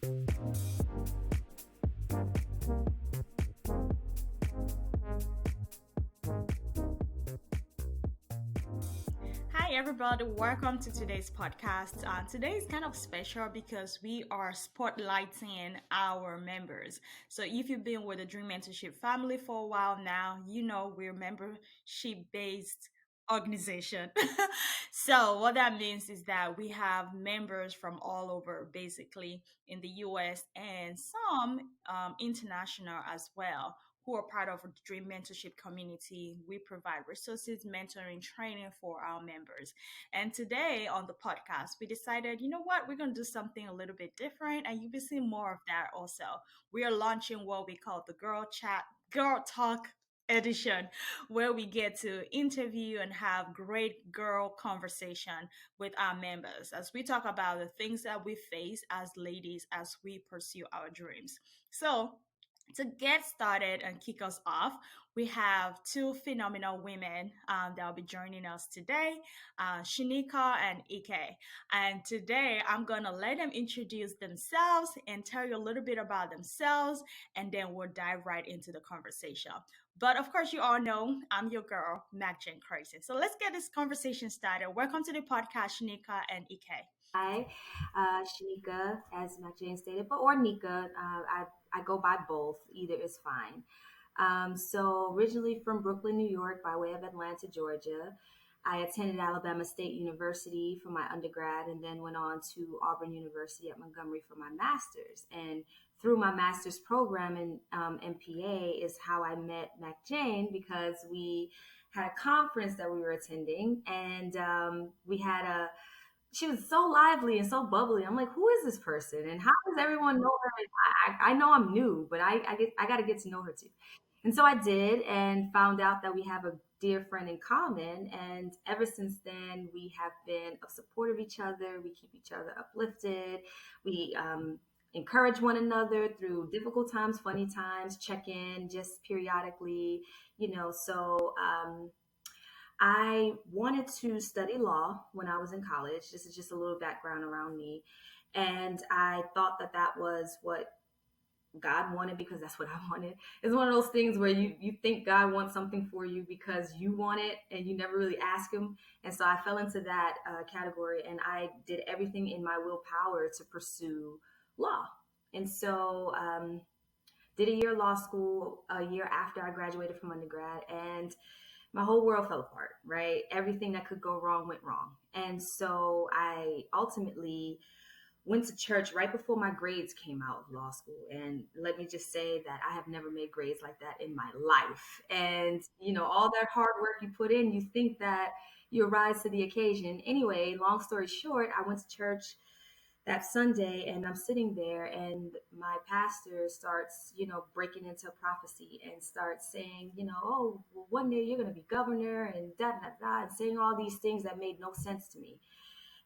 Hi, everybody. Welcome to today's podcast. Today is kind of special because we are spotlighting our members. So, if you've been with the Dream Mentorship family for a while now, you know we're a membership based organization. So, what that means is that we have members from all over, basically in the US and some international as well who are part of the Dream Mentorship community. We provide resources, mentoring, training for our members. And today on the podcast, we decided, you know what, we're going to do something a little bit different, and you'll be seeing more of that also. We are launching what we call the Girl Talk edition, where we get to interview and have great girl conversation with our members as we talk about the things that we face as ladies as we pursue our dreams. So to get started and kick us off, we have two phenomenal women that will be joining us today, Shanika and Ike. And today I'm going to let them introduce themselves and tell you a little bit about themselves, and then we'll dive right into the conversation. But of course, you all know I'm your girl, Mac Jen Crazy. So let's get this conversation started. Welcome to the podcast, Shanika and Ike. Hi, Shanika, as Mac Jane stated, but or Nika. I go by both. Either is fine. So originally from Brooklyn, New York, by way of Atlanta, Georgia. I attended Alabama State University for my undergrad and then went on to Auburn University at Montgomery for my master's. And through my master's program in MPA is how I met Mac Jane because we had a conference that we were attending and we had a she was so lively and so bubbly. I'm like, who is this person? And how does everyone know her? And I know I'm new, but I got to get to know her too. And so I did and found out that we have a dear friend in common. And ever since then, we have been of support of each other. We keep each other uplifted. We encourage one another through difficult times, funny times, check in just periodically, I wanted to study law when I was in college. This is just a little background around me. And I thought that that was what God wanted because that's what I wanted. It's one of those things where you think God wants something for you because you want it and you never really ask Him. And so I fell into that category and I did everything in my willpower to pursue law. And so did a year of law school a year after I graduated from undergrad. And my whole world fell apart, right? Everything that could go wrong went wrong. And so I ultimately went to church right before my grades came out of law school. And let me just say that I have never made grades like that in my life. And, all that hard work you put in, you think that you rise to the occasion. Anyway, long story short, I went to church that Sunday and I'm sitting there and my pastor starts, breaking into prophecy and starts saying, oh, well, one day you're going to be governor and da da da, and saying all these things that made no sense to me.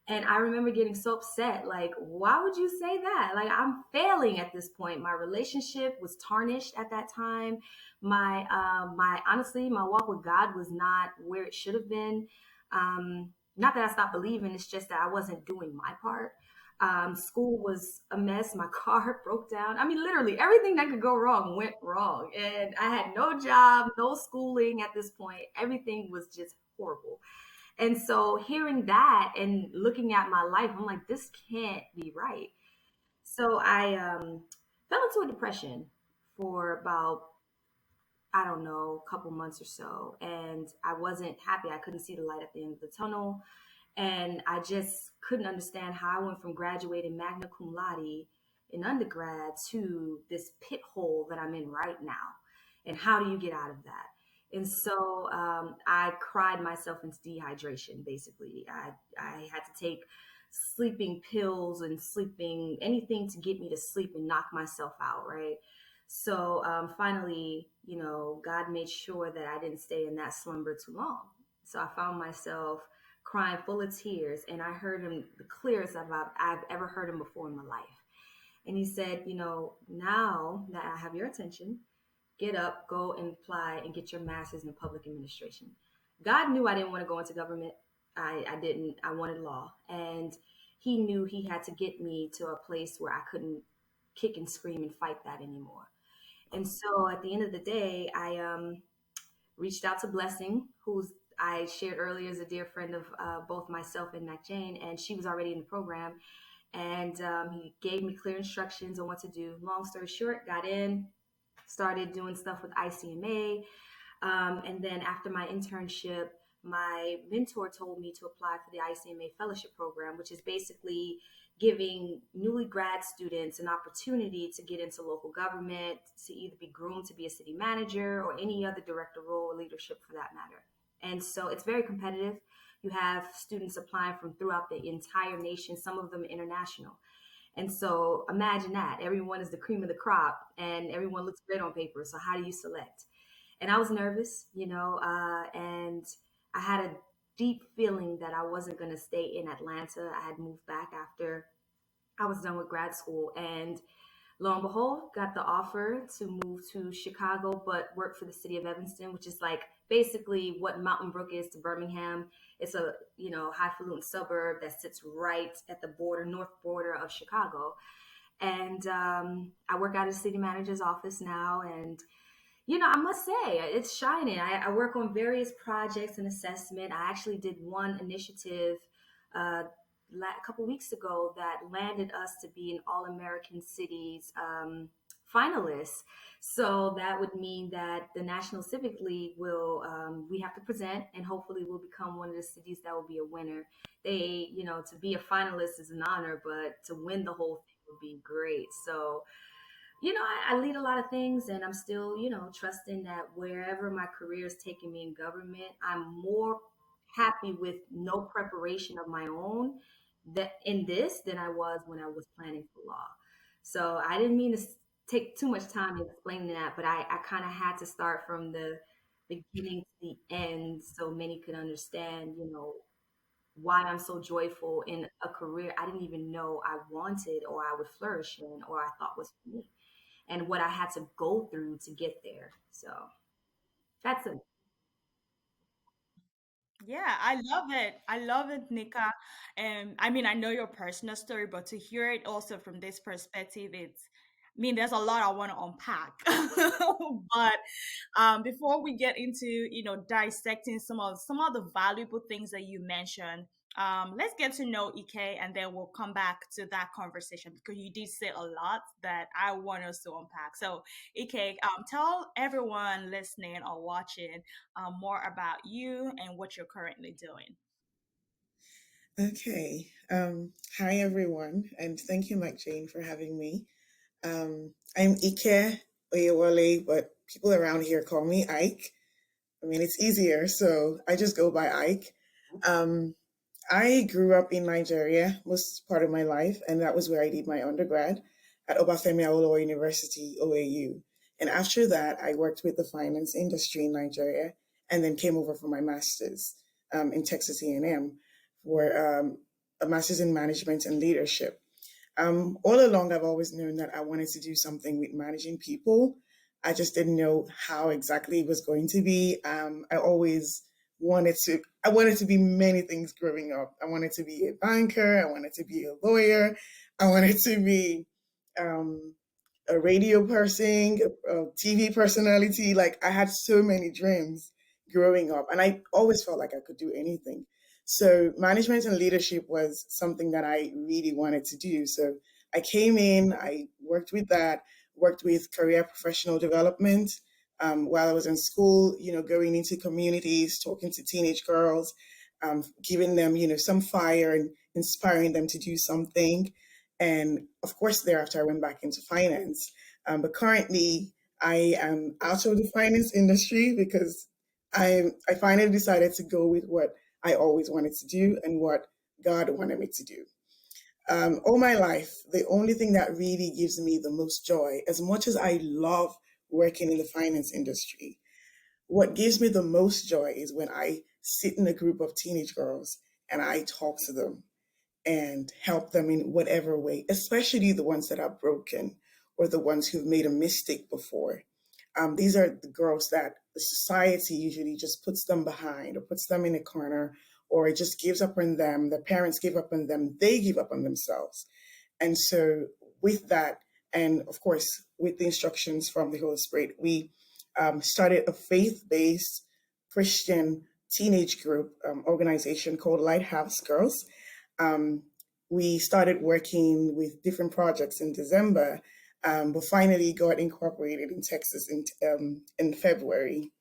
And I remember getting so upset, like, why would you say that? Like, I'm failing at this point. My relationship was tarnished at that time. Honestly, my walk with God was not where it should have been. Not that I stopped believing, it's just that I wasn't doing my part. School was a mess. My car broke down. I mean, literally everything that could go wrong went wrong. And I had no job, no schooling at this point. Everything was just horrible. And so hearing that and looking at my life, I'm like, this can't be right. So I fell into a depression for about, I don't know, a couple months or so. And I wasn't happy. I couldn't see the light at the end of the tunnel. And I just couldn't understand how I went from graduating magna cum laude in undergrad to this pit hole that I'm in right now. And how do you get out of that? And so I cried myself into dehydration, basically. I had to take sleeping pills and sleeping anything to get me to sleep and knock myself out, right? So finally, God made sure that I didn't stay in that slumber too long. So I found myself crying full of tears, and I heard him the clearest I've ever heard him before in my life. And he said, now that I have your attention, get up, go and apply and get your master's in public administration. God knew I didn't want to go into government. I didn't. I wanted law. And he knew he had to get me to a place where I couldn't kick and scream and fight that anymore. And so at the end of the day, I reached out to Blessing, who's I shared earlier is a dear friend of both myself and Mac Jane, and she was already in the program. And he gave me clear instructions on what to do. Long story short, got in, started doing stuff with ICMA. And then after my internship, my mentor told me to apply for the ICMA fellowship program, which is basically giving newly grad students an opportunity to get into local government, to either be groomed to be a city manager or any other director role or leadership for that matter. And so it's very competitive. You have students applying from throughout the entire nation, some of them international. And so imagine that everyone is the cream of the crop and everyone looks great on paper. So how do you select? And I was nervous, and I had a deep feeling that I wasn't going to stay in Atlanta. I had moved back after I was done with grad school. And lo and behold, got the offer to move to Chicago, but work for the city of Evanston, which is like basically what Mountain Brook is to Birmingham. It's a, highfalutin suburb that sits right at the north border of Chicago. And I work out of the city manager's office now. And I must say it's shining. I work on various projects and assessment. I actually did one initiative a couple weeks ago that landed us to be an All-American Cities finalist. So that would mean that the National Civic League we have to present, and hopefully we'll become one of the cities that will be a winner. To be a finalist is an honor, but to win the whole thing would be great. So I lead a lot of things, and I'm still, trusting that wherever my career is taking me in government, I'm more happy with no preparation of my own that in this than I was when I was planning for law. So I didn't mean to take too much time in explaining that, but I kind of had to start from the beginning to the end so many could understand, why I'm so joyful in a career I didn't even know I wanted or I would flourish in or I thought was for me and what I had to go through to get there. So that's it. Yeah, I love it. I love it, Nika. And I mean, I know your personal story, but to hear it also from this perspective, there's a lot I want to unpack. But before we get into, dissecting some of the valuable things that you mentioned, let's get to know Ike, and then we'll come back to that conversation because you did say a lot that I want us to unpack. So, Ike, tell everyone listening or watching more about you and what you're currently doing. Okay. Hi, everyone, and thank you, Mike Jane, for having me. I'm Ike Oyewole, but people around here call me Ike. I mean, it's easier, so I just go by Ike. Um, I grew up in Nigeria most part of my life, and that was where I did my undergrad at Obafemi Awolowo University, OAU. And after that, I worked with the finance industry in Nigeria, and then came over for my master's in Texas A&M for a master's in management and leadership. All along, I've always known that I wanted to do something with managing people. I just didn't know how exactly it was going to be. I wanted to be many things growing up. I wanted to be a banker. I wanted to be a lawyer. I wanted to be um, a radio person, a TV personality. Like I had so many dreams growing up, and I always felt like I could do anything. So management and leadership was something that I really wanted to do. So I came in, I worked with that, worked with career professional development while I was in school, going into communities, talking to teenage girls, giving them, some fire and inspiring them to do something. And of course, thereafter, I went back into finance. But currently, I am out of the finance industry because I finally decided to go with what I always wanted to do and what God wanted me to do. All my life, the only thing that really gives me the most joy, as much as I love working in the finance industry, what gives me the most joy is when I sit in a group of teenage girls and I talk to them and help them in whatever way, especially the ones that are broken or the ones who've made a mistake before. These are the girls that the society usually just puts them behind or puts them in a corner, or it just gives up on them. The parents give up on them. They give up on themselves. And so with that, And of course, with the instructions from the Holy Spirit, we started a faith based Christian teenage group organization called Lighthouse Girls. Um, we started working with different projects in December, but finally got incorporated in Texas in February.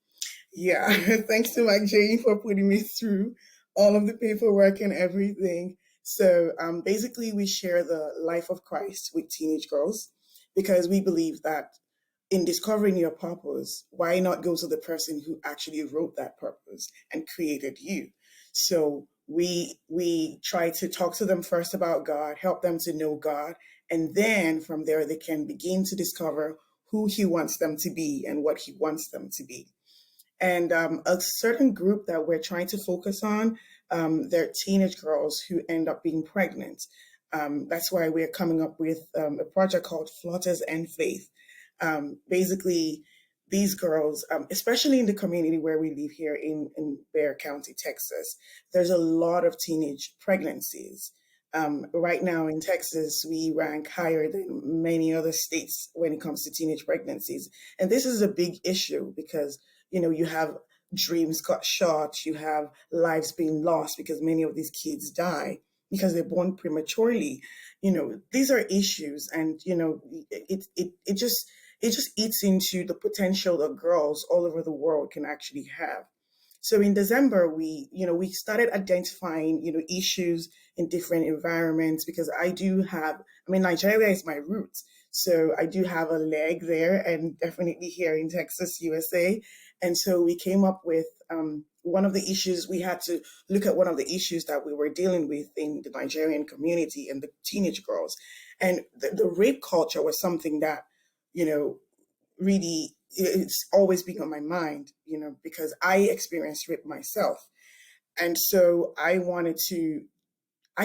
Yeah, thanks to Mike Jane for putting me through all of the paperwork and everything. So basically, we share the life of Christ with teenage girls because we believe that in discovering your purpose, why not go to the person who actually wrote that purpose and created you? So we try to talk to them first about God, help them to know God, and then from there they can begin to discover who He wants them to be and what He wants them to be. And a certain group that we're trying to focus on, they're teenage girls who end up being pregnant. That's why we're coming up with a project called Flutters and Faith. Basically, these girls, especially in the community where we live here in Bexar County, Texas, there's a lot of teenage pregnancies. Right now in Texas, we rank higher than many other states when it comes to teenage pregnancies. And this is a big issue because, you have dreams cut short, you have lives being lost because many of these kids die because they're born prematurely. These are issues, and it just eats into the potential that girls all over the world can actually have. So in December, we started identifying, issues in different environments because Nigeria is my roots. So I do have a leg there and definitely here in Texas, USA. And so we came up with one of the issues, we had to look at one of the issues that we were dealing with in the Nigerian community and the teenage girls. And the rape culture was something that, you know, really it's always been on my mind, because I experienced rape myself. And so I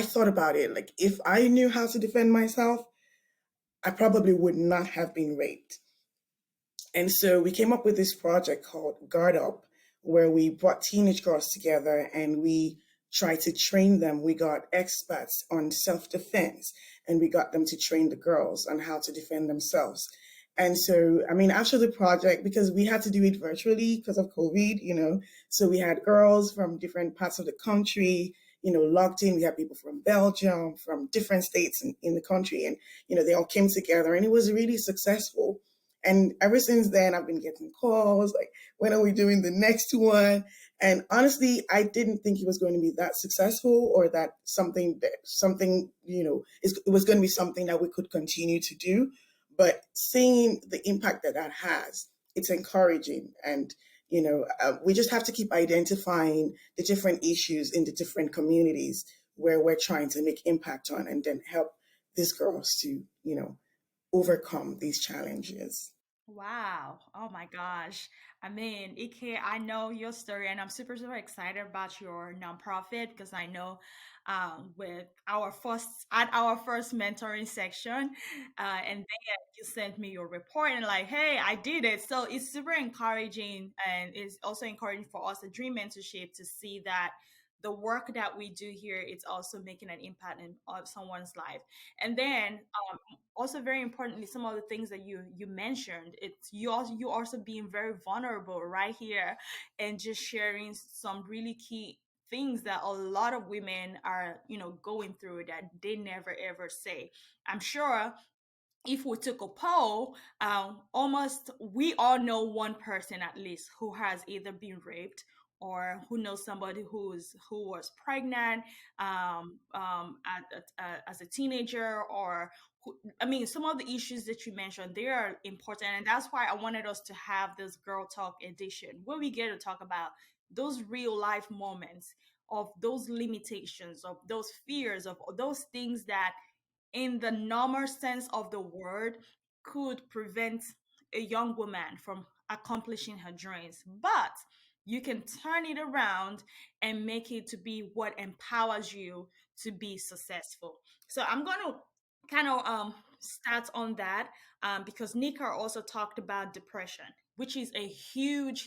thought about it, like if I knew how to defend myself, I probably would not have been raped. And so we came up with this project called Guard Up, where we brought teenage girls together and we tried to train them. We got experts on self defense and we got them to train the girls on how to defend themselves. And so, after the project, because we had to do it virtually because of COVID, so we had girls from different parts of the country, logged in. We had people from Belgium, from different states in the country, and, they all came together and it was really successful. And ever since then, I've been getting calls like, when are we doing the next one? And honestly, I didn't think it was going to be that successful or that it was going to be something that we could continue to do. But seeing the impact that has, it's encouraging. And, we just have to keep identifying the different issues in the different communities where we're trying to make impact on and then help these girls to, overcome these challenges. Wow. Oh my gosh. Ike, I know your story and I'm super, super excited about your nonprofit because I know with our first mentoring section, and then you sent me your report and like, hey, I did it. So it's super encouraging and it's also encouraging for us at Dream Mentorship to see that the work that we do here it's also making an impact in someone's life. And then also very importantly some of the things that you mentioned, it's you also being very vulnerable right here and just sharing some really key things that a lot of women are going through that they never ever say. I'm sure if we took a poll, almost we all know one person at least who has either been raped or who knows somebody who was pregnant as a teenager or some of the issues that you mentioned they are important and that's why I wanted us to have this girl talk edition where we get to talk about those real life moments of those limitations of those fears of those things that in the normal sense of the word could prevent a young woman from accomplishing her dreams but you can turn it around and make it to be what empowers you to be successful. So I'm going to kind of start on that because Nika also talked about depression which is a huge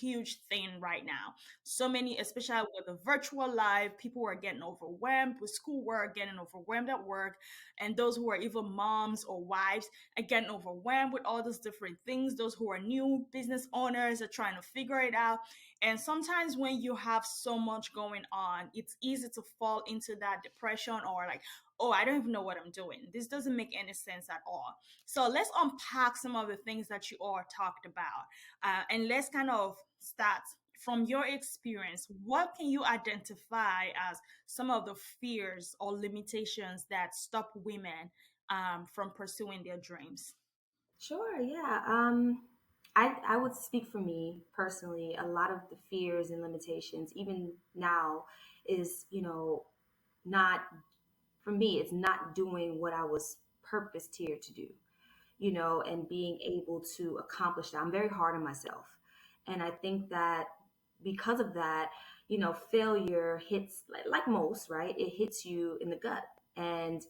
thing right now. So many, especially with the virtual life, people are getting overwhelmed with schoolwork, getting overwhelmed at work, and those who are even moms or wives are getting overwhelmed with all those different things. Those who are new business owners are trying to figure it out. And sometimes when you have so much going on, it's easy to fall into that depression or like, oh, I don't even know what I'm doing. This doesn't make any sense at all. So let's unpack some of the things that you all talked about. And let's kind of start from your experience. What can you identify as some of the fears or limitations that stop women from pursuing their dreams? Sure, yeah. I would speak for me personally. A lot of the fears and limitations, even now, is, not for me, it's not doing what I was purposed here to do, and being able to accomplish that. I'm very hard on myself. And I think that because of that, failure hits like most, right? It hits you in the gut. And,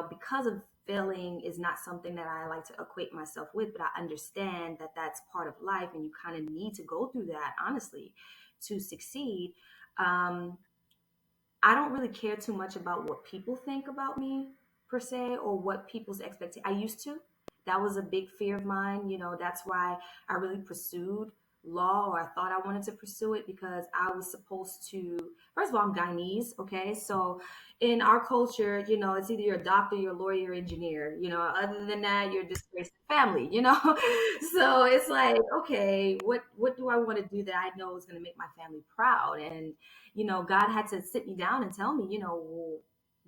because of failing is not something that I like to equate myself with, but I understand that that's part of life and you kind of need to go through that, honestly, to succeed. Um, I don't really care too much about what people think about me per se or what people's expectations. I used to. That was a big fear of mine. That's why I really pursued law, or I thought I wanted to pursue it, because I was supposed to. First of all, I'm Guyanese, okay? So in our culture, it's either you're a doctor, you're a lawyer, you're an engineer. Other than that, you're a disgraced family. So it's like, okay, what do I want to do that I know is going to make my family proud? And God had to sit me down and tell me, well,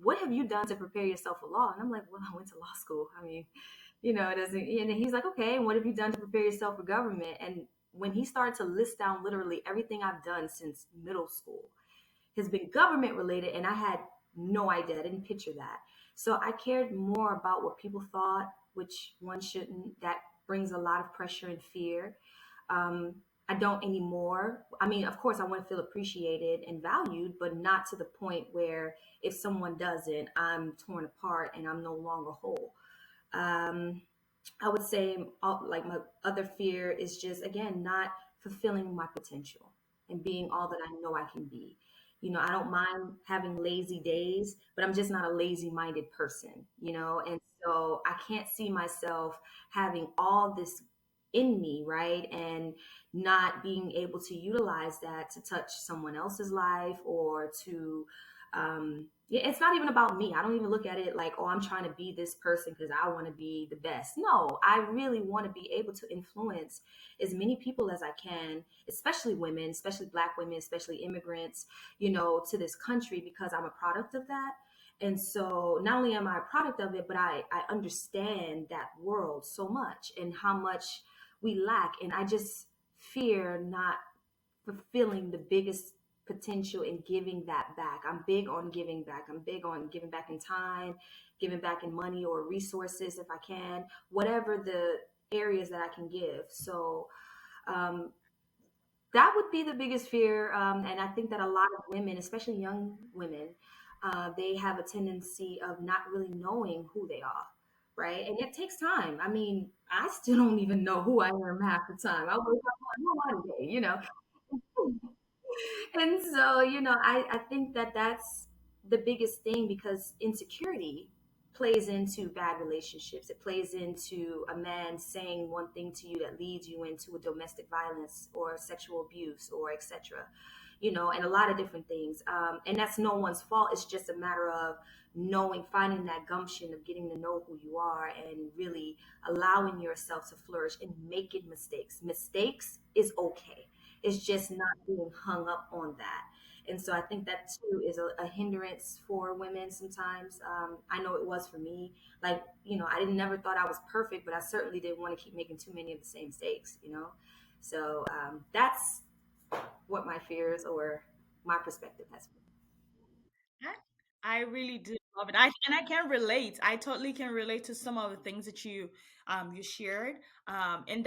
what have you done to prepare yourself for law? And I'm like, well, I went to law school. I mean, it doesn't, and he's like, okay, and what have you done to prepare yourself for government? And when he started to list down literally everything I've done since middle school has been government related, and I had no idea. I didn't picture that. So I cared more about what people thought, which one shouldn't. That brings a lot of pressure and fear. Um, I don't anymore. I mean, of course, I want to feel appreciated and valued, but not to the point where if someone doesn't, I'm torn apart and I'm no longer whole. Um, I would say, like, my other fear is just, again, not fulfilling my potential and being all that I know I can be. I don't mind having lazy days, but I'm just not a lazy minded person. And so I can't see myself having all this in me, right? And not being able to utilize that to touch someone else's life or to yeah, it's not even about me. I don't even look at it like, oh, I'm trying to be this person because I want to be the best. No, I really want to be able to influence as many people as I can, especially women, especially Black women, especially immigrants, to this country, because I'm a product of that. And so not only am I a product of it, but I understand that world so much and how much we lack. And I just fear not fulfilling the biggest potential in giving that back. I'm big on giving back. I'm big on giving back in time, giving back in money or resources if I can, whatever the areas that I can give. So um, that would be the biggest fear. And I think that a lot of women, especially young women, they have a tendency of not really knowing who they are. Right. And it takes time. I mean, I still don't even know who I am half the time. I wake up like, who am I today? And so, I think that that's the biggest thing, because insecurity plays into bad relationships. It plays into a man saying one thing to you that leads you into a domestic violence or sexual abuse or etc. And a lot of different things. And that's no one's fault. It's just a matter of knowing, finding that gumption of getting to know who you are and really allowing yourself to flourish and making mistakes. Mistakes is okay. It's just not being hung up on that. And so I think that too is a hindrance for women sometimes. I know it was for me. Like, I didn't never thought I was perfect, but I certainly didn't want to keep making too many of the same mistakes. So that's what my fears or my perspective has been. I really do love it. I can relate. I totally can relate to some of the things that you shared. And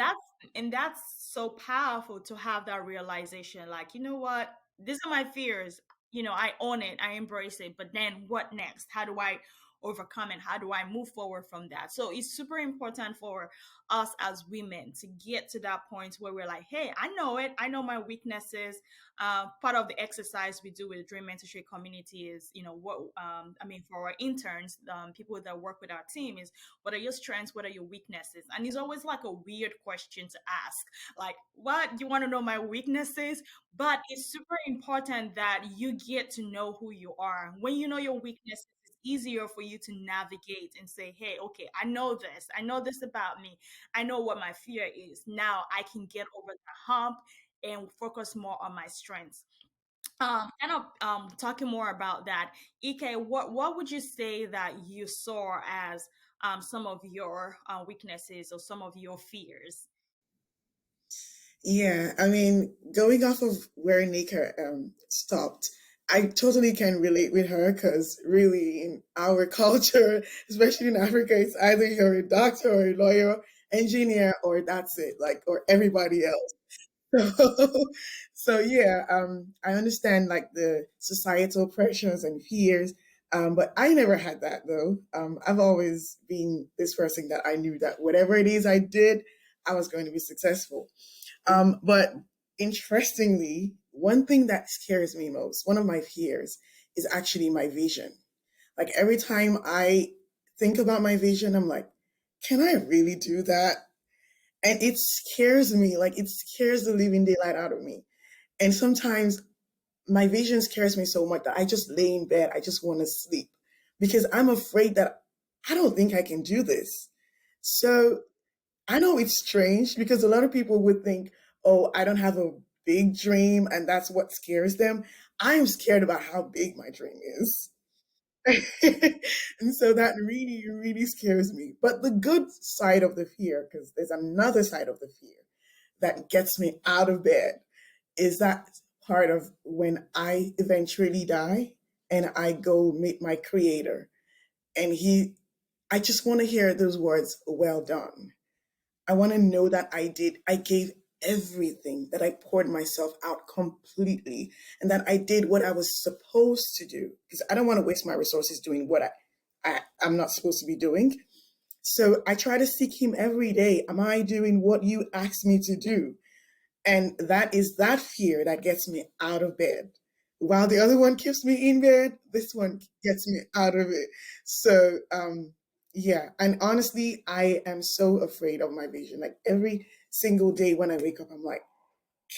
that's so powerful to have that realization. Like, you know what? These are my fears. I own it. I embrace it. But then what next? How do I overcome and how do I move forward from that. So it's super important for us as women to get to that point where we're like, hey, I know it, I know my weaknesses. Part of the exercise we do with the Dream Mentorship community is, what I mean, for our interns, people that work with our team, is what are your strengths, what are your weaknesses? And it's always like a weird question to ask, like, what, you want to know my weaknesses? But it's super important that you get to know who you are. When you know your weaknesses, it's easier for you to navigate and say, hey, okay, I know this about me, I know what my fear is, now I can get over the hump and focus more on my strengths. Kind of talking more about that, Ike, what would you say that you saw as some of your weaknesses or some of your fears? Yeah, I mean, going off of where Nika stopped, I totally can relate with her because really in our culture, especially in Africa, it's either you're a doctor or a lawyer, engineer, or that's it, like, or everybody else. So, so yeah, I understand like the societal pressures and fears, but I never had that though. I've always been this person that I knew that whatever it is I did, I was going to be successful. But interestingly, one thing that scares me most, one of my fears, is actually my vision. Like every time I think about my vision, I'm like, can I really do that? And it scares me, like it scares the living daylight out of me. And sometimes my vision scares me so much that I just lay in bed, I just want to sleep because I'm afraid that I don't think I can do this. So I know it's strange because a lot of people would think, oh, I don't have a big dream and that's what scares them. I'm scared about how big my dream is. And so that really, really scares me. But the good side of the fear, because there's another side of the fear that gets me out of bed, is that part of when I eventually die and I go meet my creator. And I just want to hear those words, well done. I want to know that I gave everything, that I poured myself out completely, and that I did what I was supposed to do. Because I don't want to waste my resources doing what I'm not supposed to be doing. So I try to seek him every day. Am I doing what you asked me to do? And that is that fear that gets me out of bed. While the other one keeps me in bed, this one gets me out of it. So, yeah. And honestly, I am so afraid of my vision. Like every single day when I wake up, I'm like,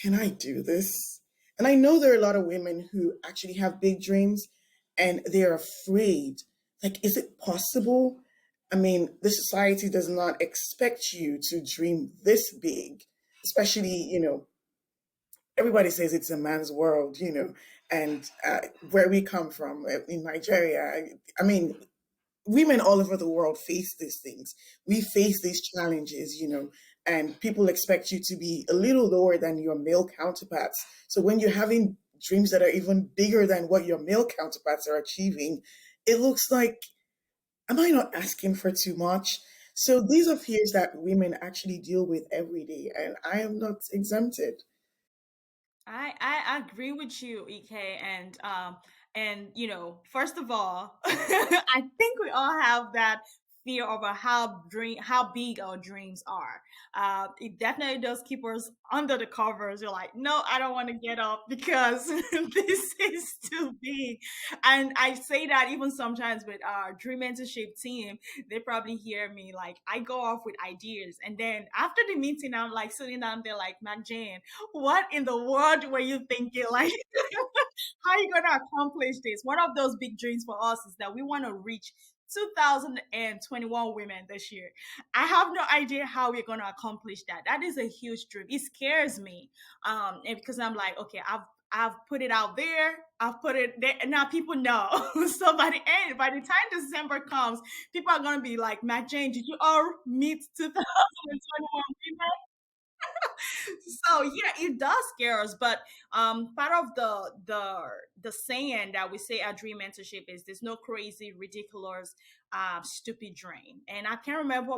can I do this? And I know there are a lot of women who actually have big dreams and they're afraid. Like, is it possible? I mean, the society does not expect you to dream this big, especially, everybody says it's a man's world, and where we come from in Nigeria, I mean, women all over the world face these things. We face these challenges, and people expect you to be a little lower than your male counterparts. So when you're having dreams that are even bigger than what your male counterparts are achieving, it looks like, am I not asking for too much? So these are fears that women actually deal with every day, and I am not exempted. I agree with you, EK, and first of all, I think we all have that fear over how big our dreams are. It definitely does keep us under the covers. You're like, no, I don't want to get up because this is too big. And I say that even sometimes with our dream mentorship team, they probably hear me like I go off with ideas, and then after the meeting, I'm like sitting down there like, Mac Jane, what in the world were you thinking? Like, how are you going to accomplish this? One of those big dreams for us is that we want to reach 2021 women this year. I have no idea how we're going to accomplish that. That is a huge dream. It scares me, and because I'm like, okay, I've put it out there. I've put it there. Now people know. So by the time December comes, people are gonna be like, Mac Jane, did you all meet 2021 women? So yeah, it does scare us, but part of the saying that we say at dream mentorship is there's no crazy, ridiculous, stupid dream. And I can't remember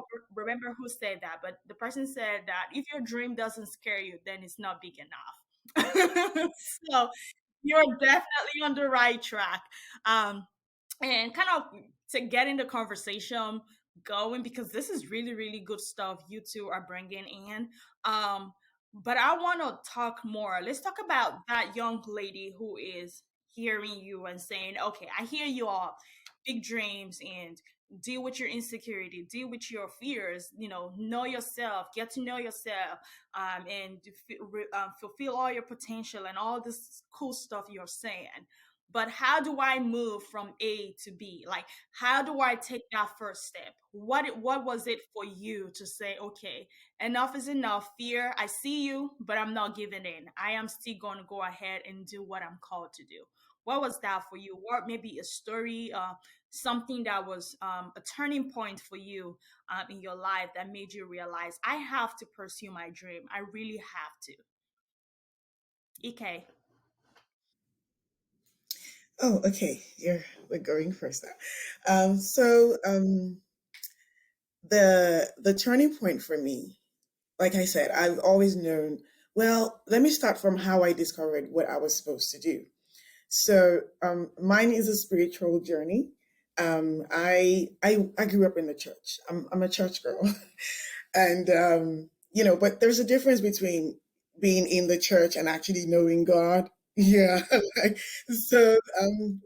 who said that, but the person said that if your dream doesn't scare you, then it's not big enough. So you're definitely on the right track. And kind of to getting the conversation going, because this is really really good stuff you two are bringing in. Um, but I want to talk more. Let's talk about that young lady who is hearing you and saying, "Okay, I hear you all, big dreams, and deal with your insecurity, deal with your fears. Know yourself, get to know yourself, and fulfill all your potential and all this cool stuff you're saying." But how do I move from A to B? Like, how do I take that first step? What was it for you to say, okay, enough is enough. Fear, I see you, but I'm not giving in. I am still going to go ahead and do what I'm called to do. What was that for you? What maybe a story, something that was a turning point for you in your life that made you realize I have to pursue my dream. I really have to. Ike. Oh, okay. We're going first now. The turning point for me, like I said, I've always known. Well, let me start from how I discovered what I was supposed to do. So, mine is a spiritual journey. I grew up in the church. I'm a church girl, and but there's a difference between being in the church and actually knowing God. Yeah, like, so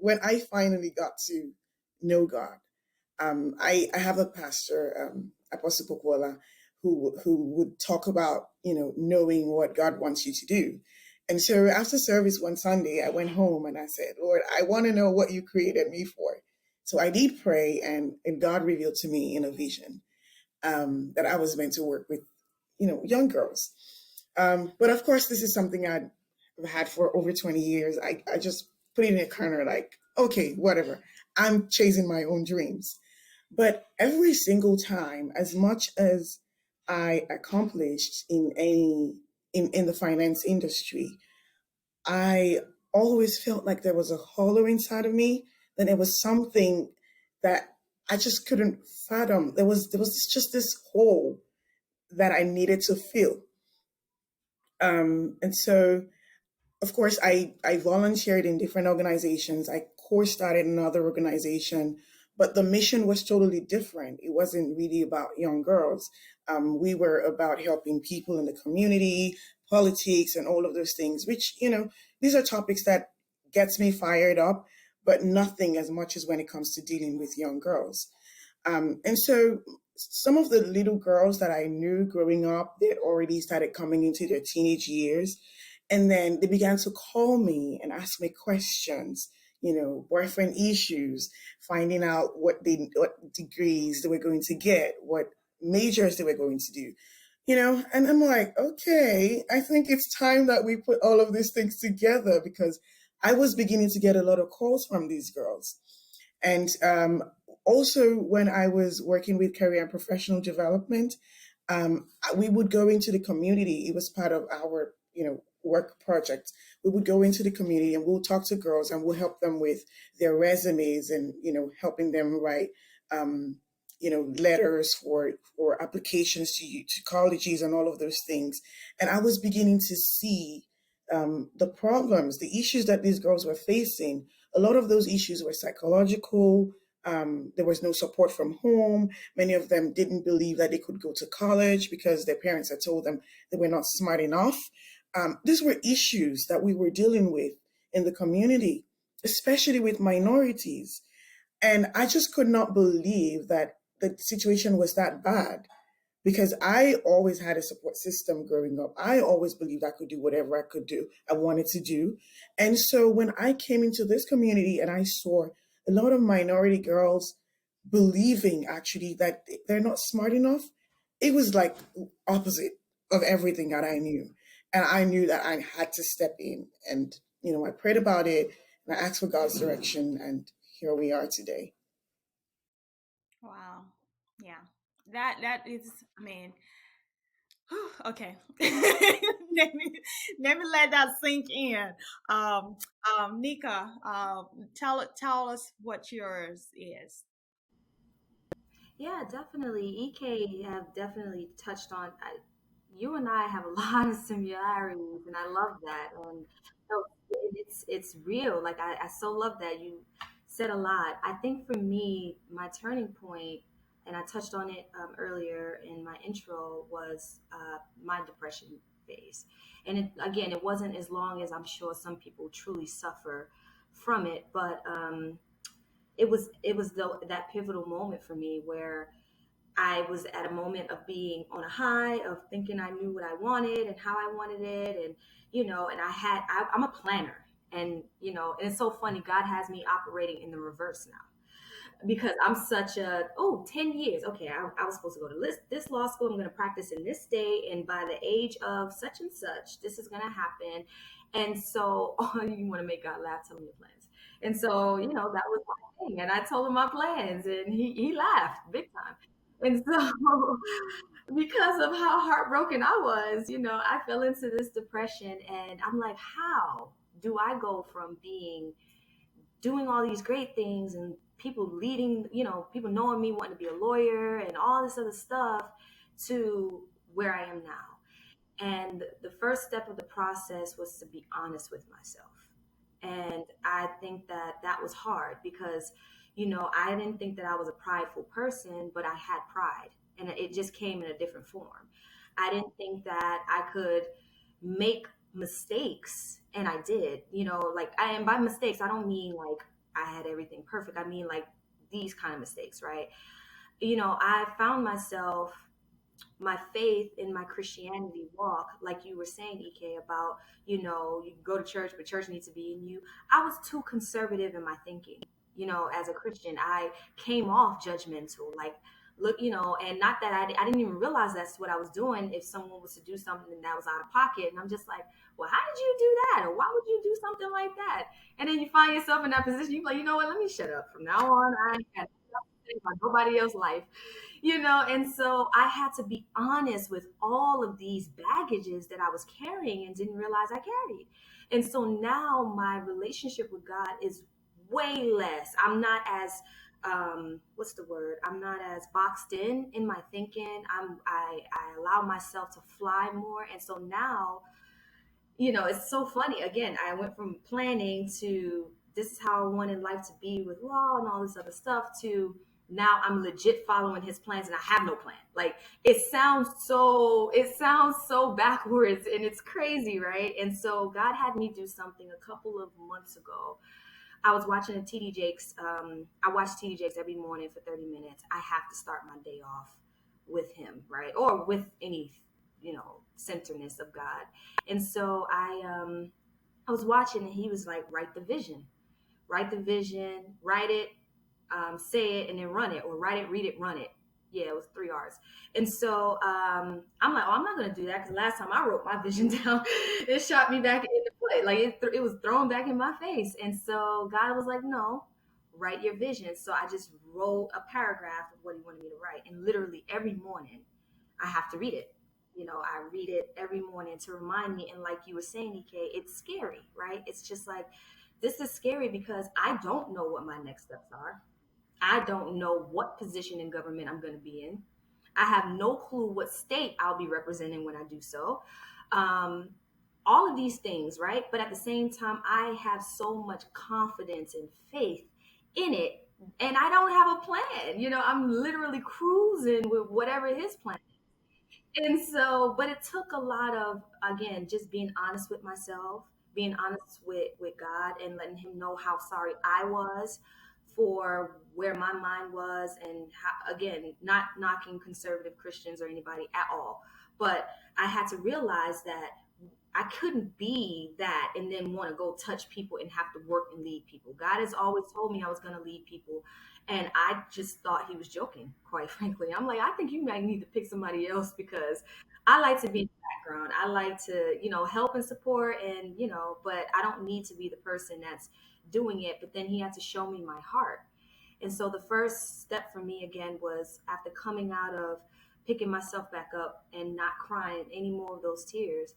when I finally got to know God, I have a pastor, Apostle Pokuala, who would talk about knowing what God wants you to do. And so after service one Sunday, I went home and I said, Lord, I want to know what you created me for. So I did pray, and God revealed to me in a vision that I was meant to work with, young girls. But of course, this is something I've had for over 20 years. I just put it in a corner like, okay, whatever. I'm chasing my own dreams. But every single time, as much as I accomplished in the finance industry, I always felt like there was a hollow inside of me. That there was something that I just couldn't fathom. There was just this hole that I needed to fill. And so of course, I volunteered in different organizations. I course started another organization, but the mission was totally different. It wasn't really about young girls. We were about helping people in the community, politics, and all of those things. Which these are topics that gets me fired up, but nothing as much as when it comes to dealing with young girls. And so some of the little girls that I knew growing up, they had already started coming into their teenage years. And then they began to call me and ask me questions, boyfriend issues, finding out what degrees they were going to get, what majors they were going to do, and I'm like, okay, I think it's time that we put all of these things together because I was beginning to get a lot of calls from these girls. And also, when I was working with career and professional development, we would go into the community. It was part of our, work project. We would go into the community and we'll talk to girls and we'll help them with their resumes and, helping them write, letters for applications to colleges and all of those things. And I was beginning to see the problems, the issues that these girls were facing. A lot of those issues were psychological. There was no support from home. Many of them didn't believe that they could go to college because their parents had told them they were not smart enough. These were issues that we were dealing with in the community, especially with minorities. And I just could not believe that the situation was that bad because I always had a support system growing up. I always believed I could do whatever I wanted to do. And so when I came into this community and I saw a lot of minority girls believing actually that they're not smart enough, it was like opposite of everything that I knew. And I knew that I had to step in and, I prayed about it and I asked for God's direction and here we are today. Wow. Yeah. That is, I mean, okay. Let me let that sink in. Um, Nika, tell us what yours is. Yeah, definitely. EK have definitely touched on. You and I have a lot of similarities, and I love that. And so it's real. Like I so love that you said a lot. I think for me, my turning point, and I touched on it earlier in my intro, was my depression phase. And again, it wasn't as long as I'm sure some people truly suffer from it, but it was that pivotal moment for me where I was at a moment of being on a high, of thinking I knew what I wanted and how I wanted it. And, and I'm a planner. And, and it's so funny. God has me operating in the reverse now because I'm such 10 years. Okay, I was supposed to go to this law school. I'm going to practice in this state. And by the age of such and such, this is going to happen. And so, you want to make God laugh, tell him your plans. And so, that was my thing. And I told him my plans and he laughed big time. And so, because of how heartbroken I was, I fell into this depression. And I'm like, how do I go from doing all these great things and people leading, people knowing me, wanting to be a lawyer and all this other stuff, to where I am now? And the first step of the process was to be honest with myself. And I think that was hard because, I didn't think that I was a prideful person, but I had pride and it just came in a different form. I didn't think that I could make mistakes, and I did, and by mistakes, I don't mean like I had everything perfect. I mean like these kind of mistakes, right? I found myself, my faith in my Christianity walk, like you were saying, Ike, about, you go to church, but church needs to be in you. I was too conservative in my thinking. As a Christian, I came off judgmental, like, look, and not that I didn't even realize that's what I was doing if someone was to do something that was out of pocket. And I'm just like, well, how did you do that? Or why would you do something like that? And then you find yourself in that position. You're like, you know what? Let me shut up. From now on, I ain't got nothing to say about nobody else's life. And so I had to be honest with all of these baggages that I was carrying and didn't realize I carried. And so now my relationship with God is way less. I'm not as what's the word? I'm not as boxed in my thinking. I allow myself to fly more. And so now, it's so funny. Again, I went from planning to this is how I wanted life to be with law and all this other stuff to now I'm legit following his plans and I have no plan. Like it sounds so backwards and it's crazy, right? And so God had me do something a couple of months ago. I was watching a TD Jakes. I watch TD Jakes every morning for 30 minutes. I have to start my day off with him, right? Or with any, centerness of God. And so I was watching and he was like, write the vision, write it, say it, and then run it, or write it, read it, run it. Yeah, it was 3 R's. And so I'm like, oh, I'm not going to do that because last time I wrote my vision down, it shot me back into play. Like it was thrown back in my face. And so God was like, no, write your vision. So I just wrote a paragraph of what he wanted me to write. And literally every morning I have to read it. I read it every morning to remind me. And like you were saying, Ike, it's scary, right? It's just like, this is scary because I don't know what my next steps are. I don't know what position in government I'm going to be in. I have no clue what state I'll be representing when I do so. All of these things, right? But at the same time, I have so much confidence and faith in it. And I don't have a plan. I'm literally cruising with whatever his plan. And so, but it took a lot of, again, just being honest with myself, being honest with God and letting him know how sorry I was for where my mind was. And how, again, not knocking conservative Christians or anybody at all, but I had to realize that I couldn't be that and then want to go touch people and have to work and lead people. God has always told me I was going to lead people. And I just thought he was joking, quite frankly. I'm like, I think you might need to pick somebody else because I like to be in the background. I like to, help and support and, but I don't need to be the person that's doing it. But then he had to show me my heart. And so the first step for me again was after coming out of picking myself back up and not crying any more of those tears,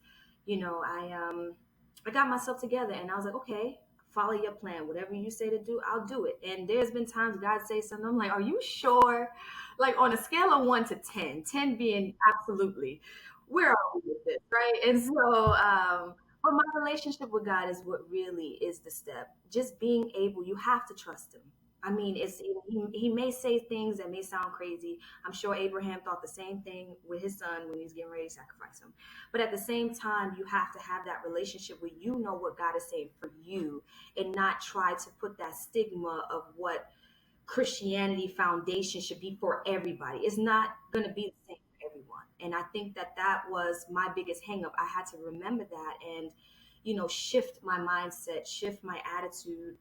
I got myself together and I was like, okay, follow your plan. Whatever you say to do, I'll do it. And there's been times God say something, I'm like, are you sure? Like on a scale of 1 to 10, 10 being absolutely, where are we with this, right? And so But my relationship with God is what really is the step. Just being able, you have to trust Him. I mean, he may say things that may sound crazy. I'm sure Abraham thought the same thing with his son when he's getting ready to sacrifice him. But at the same time, you have to have that relationship where you know what God is saying for you, and not try to put that stigma of what Christianity foundation should be for everybody. It's not going to be the same for everyone. And I think that that was my biggest hangup. I had to remember that and, shift my mindset, shift my attitude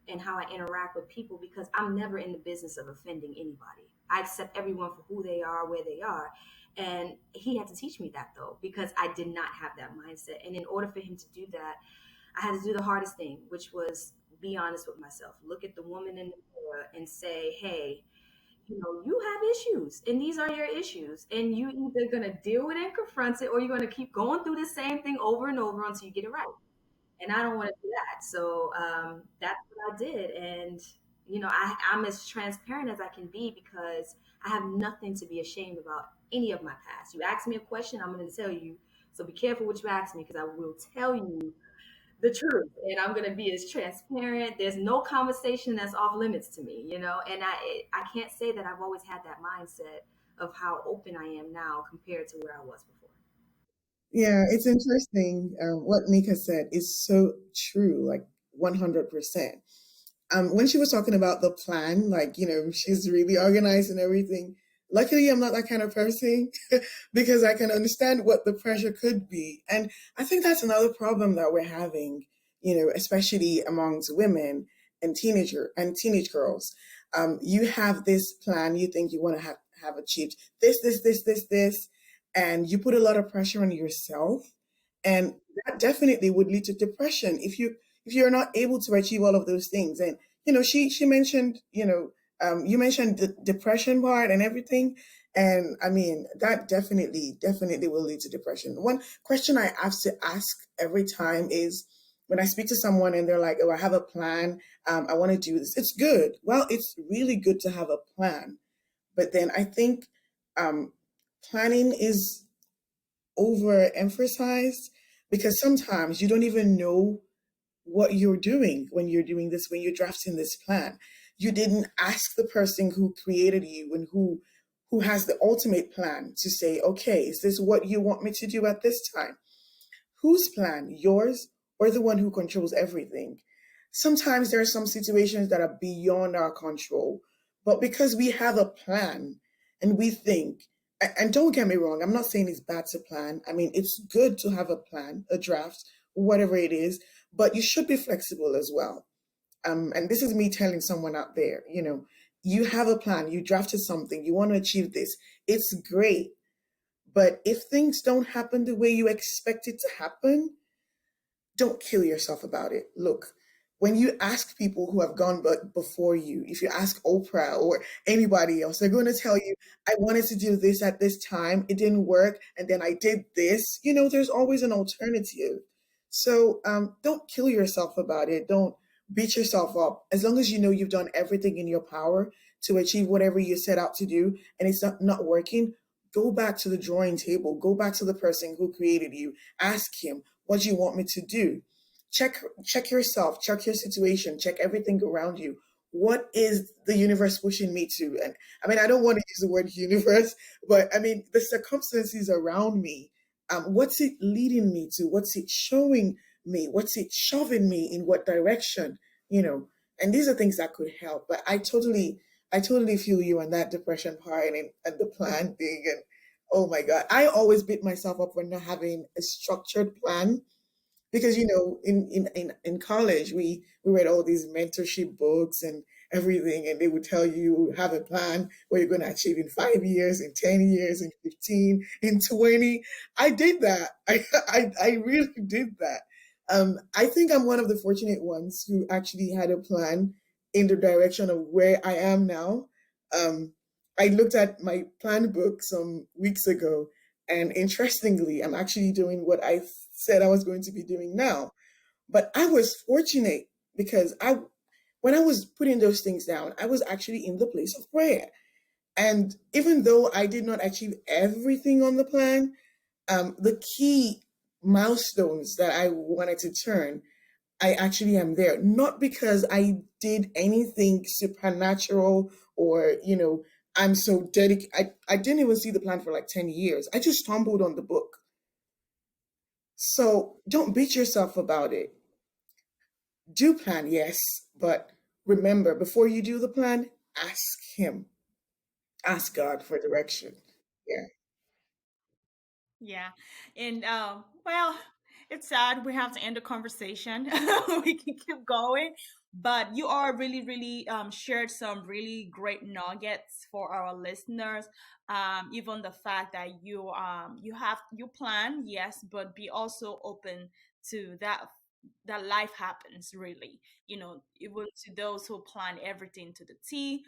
and how I interact with people, because I'm never in the business of offending anybody. I accept everyone for who they are, where they are. And he had to teach me that, though, because I did not have that mindset. And in order for him to do that, I had to do the hardest thing, which was be honest with myself. Look at the woman in the mirror and say, hey, you have issues and these are your issues. And you either going to deal with it and confront it, or you're going to keep going through the same thing over and over until you get it right. And I don't want to do that. So that's what I did. And, I'm as transparent as I can be, because I have nothing to be ashamed about any of my past. You ask me a question, I'm going to tell you. So be careful what you ask me, because I will tell you the truth, and I'm going to be as transparent. There's no conversation that's off limits to me, and I can't say that I've always had that mindset of how open I am now compared to where I was before. Yeah, it's interesting. What Nika said is so true, like 100%. When she was talking about the plan, like, she's really organized and everything. Luckily, I'm not that kind of person because I can understand what the pressure could be. And I think that's another problem that we're having, especially amongst women and teenage girls. You have this plan, you think you want to have achieved this, and you put a lot of pressure on yourself, and that definitely would lead to depression if you're not able to achieve all of those things. And she mentioned, you mentioned the depression part and everything, and I mean that definitely will lead to depression. One question I have to ask every time is, when I speak to someone and they're like, oh, I have a plan, I want to do this. It's good. Well, it's really good to have a plan, but then I think um, planning is overemphasized, because sometimes you don't even know what you're doing when you're doing this, when you're drafting this plan. You didn't ask the person who created you and who has the ultimate plan to say, okay, is this what you want me to do at this time? Whose plan, yours or the one who controls everything? Sometimes there are some situations that are beyond our control, but because we have a plan and we think, and don't get me wrong, I'm not saying it's bad to plan. I mean, it's good to have a plan, a draft, whatever it is, but you should be flexible as well. And this is me telling someone out there, you have a plan, you drafted something, you want to achieve this. It's great. But if things don't happen the way you expect it to happen, don't kill yourself about it. Look, when you ask people who have gone before you, if you ask Oprah or anybody else, they're going to tell you, I wanted to do this at this time, it didn't work, and then I did this. There's always an alternative. So don't kill yourself about it. Don't beat yourself up. As long as you know you've done everything in your power to achieve whatever you set out to do, and it's not working, go back to the drawing table. Go back to the person who created you. Ask him, what do you want me to do? Check yourself, check your situation, check everything around you. What is the universe pushing me to? And I mean, I don't want to use the word universe, but I mean the circumstances around me. What's it leading me to? What's it showing me? What's it shoving me in what direction? And these are things that could help. But I totally feel you on that depression part and the plan thing. And oh my God, I always beat myself up for not having a structured plan, because in college we read all these mentorship books and everything, and they would tell you have a plan what you're going to achieve in 5 years, in 10 years, in 15, in 20. I did that. I really did that. I think I'm one of the fortunate ones who actually had a plan in the direction of where I am now. um, I looked at my plan book some weeks ago, and interestingly, I'm actually doing what I said I was going to be doing now. But I was fortunate because when I was putting those things down, I was actually in the place of prayer. And even though I did not achieve everything on the plan, the key milestones that I wanted to turn, I actually am there. Not because I did anything supernatural or, I'm so dedicated. I didn't even see the plan for like 10 years. I just stumbled on the book. So don't beat yourself about it. Do plan, yes, but remember, before you do the plan, ask Him, ask God for direction. Yeah. Yeah. And well, it's sad we have to end the conversation. We can keep going, but you are really, really shared some really great nuggets for our listeners. Even the fact that you plan, yes, but be also open to that life happens really, even to those who plan everything to the T.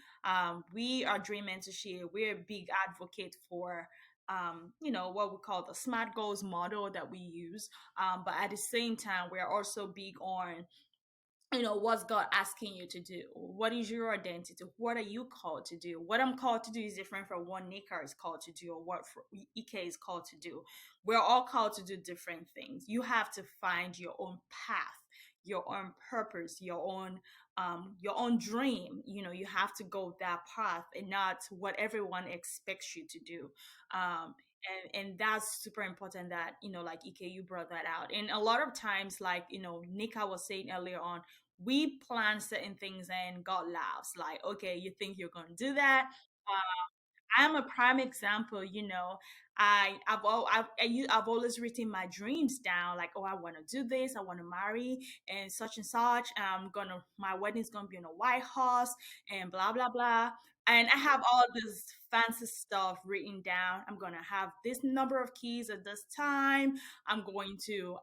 We are Dream Mentorship. We're a big advocate for what we call the SMART goals model that we use. But at the same time, we're also big on what's God asking you to do. What is your identity? What are you called to do? What I'm called to do is different from what Nicka is called to do, or what Ike is called to do. We're all called to do different things. You have to find your own path, your own purpose, your own dream. You have to go that path and not what everyone expects you to do. And that's super important that like Ike, you brought that out. And a lot of times, like Nicka was saying earlier on, we plan certain things and God laughs. Like, okay, you think you're going to do that? I'm a prime example. I've always written my dreams down. Like, oh, I want to do this. I want to marry and such. My wedding's gonna be on a white horse and blah blah blah. And I have all this fancy stuff written down. I'm gonna have this number of keys at this time. I'm going to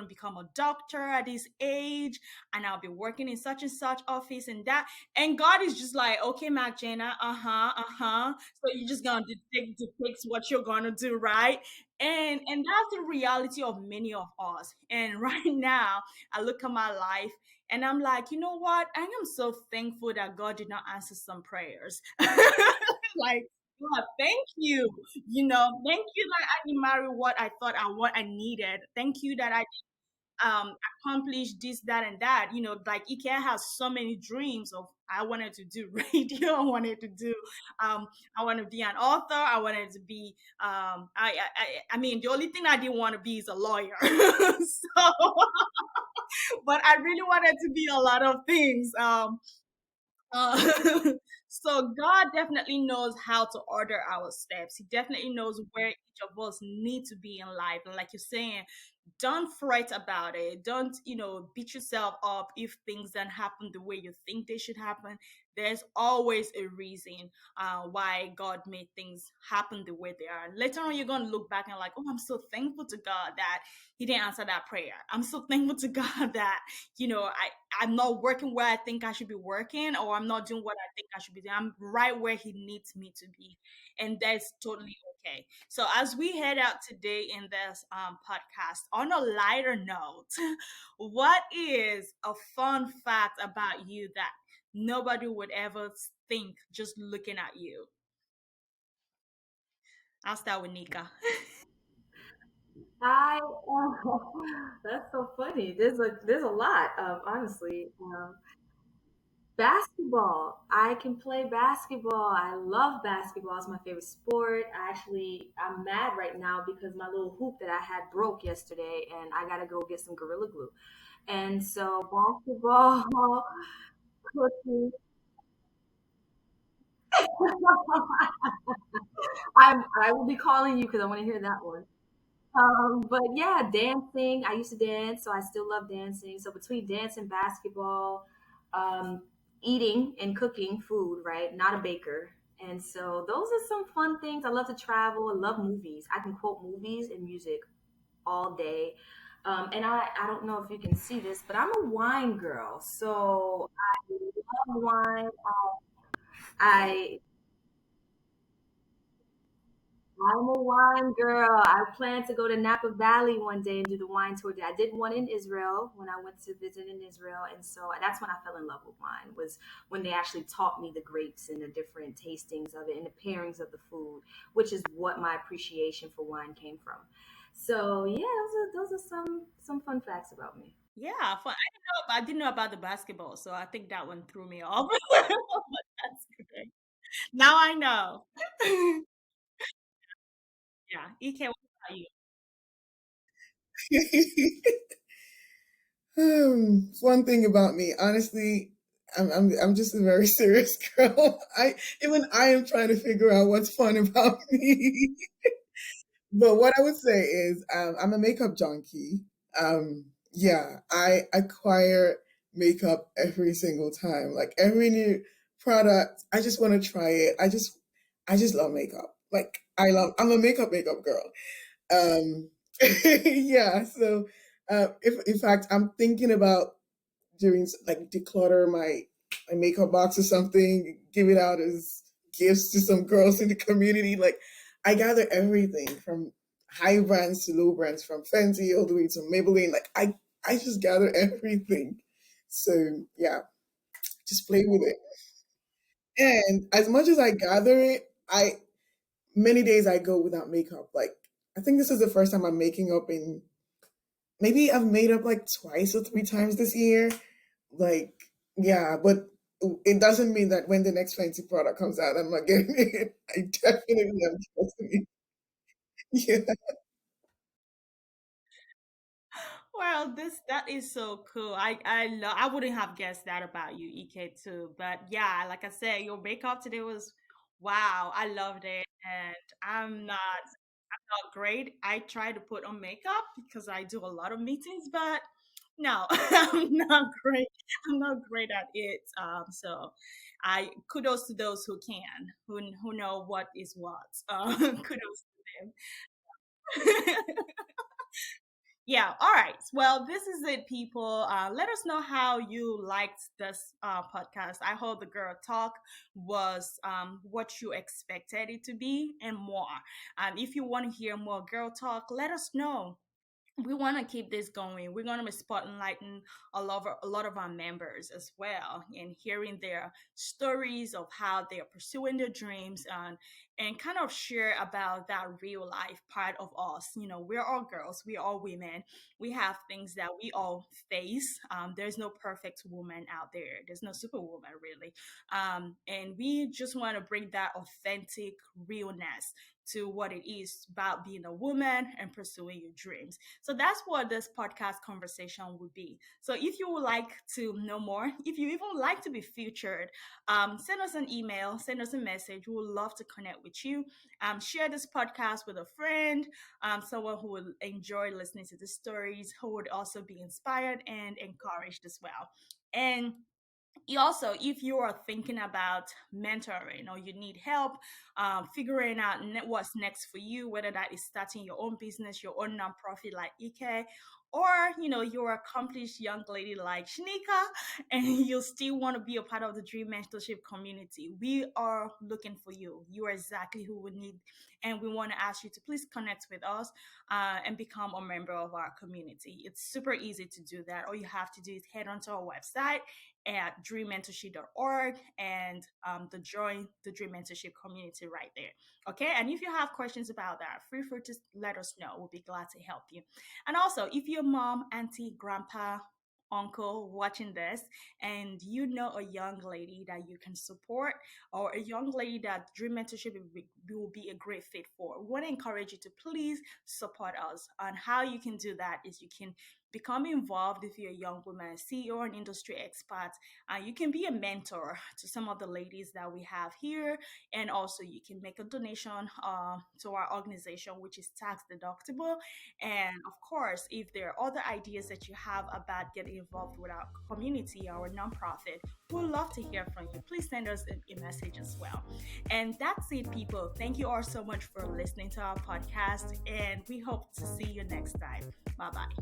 become a doctor at this age, and I'll be working in such and such office and that. And God is just like, okay, Mac Jenna, so you're just gonna depict what you're gonna do, right? And that's the reality of many of us. And right now, I look at my life and I'm like, you know what? I am so thankful that God did not answer some prayers. Like, God, thank you. Thank you that I didn't marry what I thought I needed. Thank you that I accomplish this, that, and that. Like Ike has so many dreams of I wanted to do radio, I want to be an author, I wanted to be I mean the only thing I didn't want to be is a lawyer. So but I really wanted to be a lot of things. uh, so God definitely knows how to order our steps. He definitely knows where each of us need to be in life. And like you're saying, don't fret about it. Don't, beat yourself up if things don't happen the way you think they should happen. There's always a reason why God made things happen the way they are. Later on, you're going to look back and like, oh, I'm so thankful to God that He didn't answer that prayer. I'm so thankful to God that, I'm not working where I think I should be working, or I'm not doing what I think I should be doing. I'm right where He needs me to be. And that's totally okay. So as we head out today in this podcast, on a lighter note, what is a fun fact about you that nobody would ever think just looking at you? I'll start with Nicka. I that's so funny. There's a lot of honestly. Basketball. I can play basketball. I love basketball. It's my favorite sport. I'm mad right now because my little hoop that I had broke yesterday, and I gotta go get some Gorilla Glue. And so basketball, cooking. I will be calling you because I want to hear that one. But yeah, dancing. I used to dance, so I still love dancing. So between dancing, basketball, um, eating and cooking food, right? Not a baker. And so those are some fun things. I love to travel. I love movies. I can quote movies and music all day. And I don't know if you can see this, but I'm a wine girl. So I love wine. I I'm a wine girl. I plan to go to Napa Valley one day and do the wine tour. I did one in Israel when I went to visit in Israel, and so that's when I fell in love with wine. Was when they actually taught me the grapes and the different tastings of it and the pairings of the food, which is what my appreciation for wine came from. So yeah, those are some fun facts about me. Yeah, fun. I didn't know about the basketball, so I think that one threw me off. But that's great. Now I know. Yeah, EK, what about you? One thing about me, honestly, I'm just a very serious girl. I am trying to figure out what's fun about me. But what I would say is, I'm a makeup junkie. Yeah, I acquire makeup every single time. Like every new product, I just want to try it. I just love makeup. Like I'm a makeup girl. Um, yeah. So, if in fact, I'm thinking about doing like declutter my makeup box or something, give it out as gifts to some girls in the community. Like I gather everything from high brands to low brands, from Fenty all the way to Maybelline. Like I just gather everything. So yeah, just play with it. And as much as I gather it, I many days I go without makeup. Like I think this is the first time I'm making up in maybe I've made up like twice or three times this year. Like, yeah, but it doesn't mean that when the next fancy product comes out, I'm not getting it. I definitely am trusting it. Yeah. Well, this that is so cool. I wouldn't have guessed that about you, EK too. But yeah, like I said, your makeup today was wow. I loved it, and I'm not great. I try to put on makeup because I do a lot of meetings, but no, I'm not great. I'm not great at it. So I kudos to those who can, who know what is what. Kudos to them. Yeah, all right. Well, this is it, people. Let us know how you liked this podcast. I hope the girl talk was what you expected it to be and more. If you want to hear more girl talk, let us know. We want to keep this going. We're going to be spotlighting a lot of our members as well, and hearing their stories of how they are pursuing their dreams, and kind of share about that real life part of us. You know, we're all girls, we're all women. We have things that we all face. There's no perfect woman out there. There's no superwoman really, and we just want to bring that authentic realness to what it is about being a woman and pursuing your dreams. So that's what this podcast conversation would be. So if you would like to know more, if you even like to be featured, send us an email, send us a message. We would love to connect with you. Share this podcast with a friend, someone who would enjoy listening to the stories, who would also be inspired and encouraged as well. And you also, if you are thinking about mentoring or you need help figuring out what's next for you, whether that is starting your own business, your own nonprofit like Ike, or you're an accomplished young lady like Shanika, and you still want to be a part of the Dream Mentorship community, we are looking for you. You are exactly who we need, and we want to ask you to please connect with us and become a member of our community. It's super easy to do that. All you have to do is head onto our website at dreammentorship.org and the join the Dream Mentorship community right there. Okay. And if you have questions about that, feel free to let us know. We'll be glad to help you. And also, if your mom, auntie, grandpa, uncle watching this and you know a young lady that you can support or a young lady that Dream Mentorship will be a great fit for, we want to encourage you to please support us. And how you can do that is you can become involved if you're a young woman, CEO or an industry expert. You can be a mentor to some of the ladies that we have here. And also you can make a donation to our organization, which is tax deductible. And of course, if there are other ideas that you have about getting involved with our community, our nonprofit, we'd love to hear from you. Please send us a message as well. And that's it, people. Thank you all so much for listening to our podcast, and we hope to see you next time. Bye bye.